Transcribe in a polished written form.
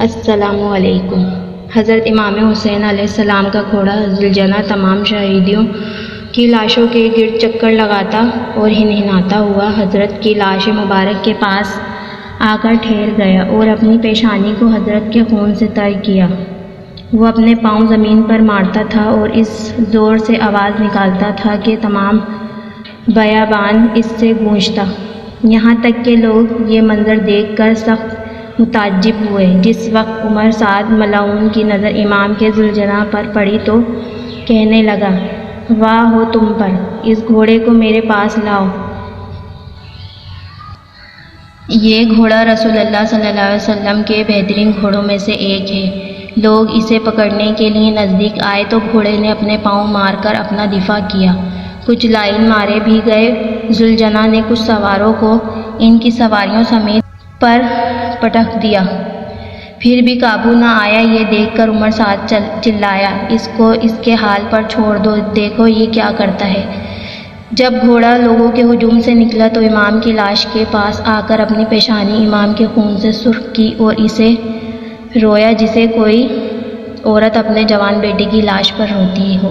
السلام علیکم۔ حضرت امام حسین علیہ السلام کا گھوڑا ذوالجناح تمام شہیدوں کی لاشوں کے گرد چکر لگاتا اور ہنہناتا ہوا حضرت کی لاش مبارک کے پاس آ کر ٹھہر گیا اور اپنی پیشانی کو حضرت کے خون سے تر کیا۔ وہ اپنے پاؤں زمین پر مارتا تھا اور اس زور سے آواز نکالتا تھا کہ تمام بیابان اس سے گونجتا، یہاں تک کہ لوگ یہ منظر دیکھ کر سخت متعجب ہوئے۔ جس وقت عمر سعد ملعون کی نظر امام کے ذوالجناح پر پڑی تو کہنے لگا، واہ ہو تم پر، اس گھوڑے کو میرے پاس لاؤ۔ یہ گھوڑا رسول اللہ صلی اللہ علیہ وسلم کے بہترین گھوڑوں میں سے ایک ہے۔ لوگ اسے پکڑنے کے لیے نزدیک آئے تو گھوڑے نے اپنے پاؤں مار کر اپنا دفاع کیا۔ کچھ لائن مارے بھی گئے۔ ذوالجناح نے کچھ سواروں کو ان کی سواریوں سمیت پر پٹک دیا، پھر بھی قابو نہ آیا۔ یہ دیکھ کر عمر سعد چلایا، اس کو اس کے حال پر چھوڑ دو، دیکھو یہ کیا کرتا ہے۔ جب گھوڑا لوگوں کے ہجوم سے نکلا تو امام کی لاش کے پاس آ کر اپنی پیشانی امام کے خون سے سرخ کی اور اسے رویا جیسے کوئی عورت اپنے جوان بیٹے کی لاش پر روتی ہو۔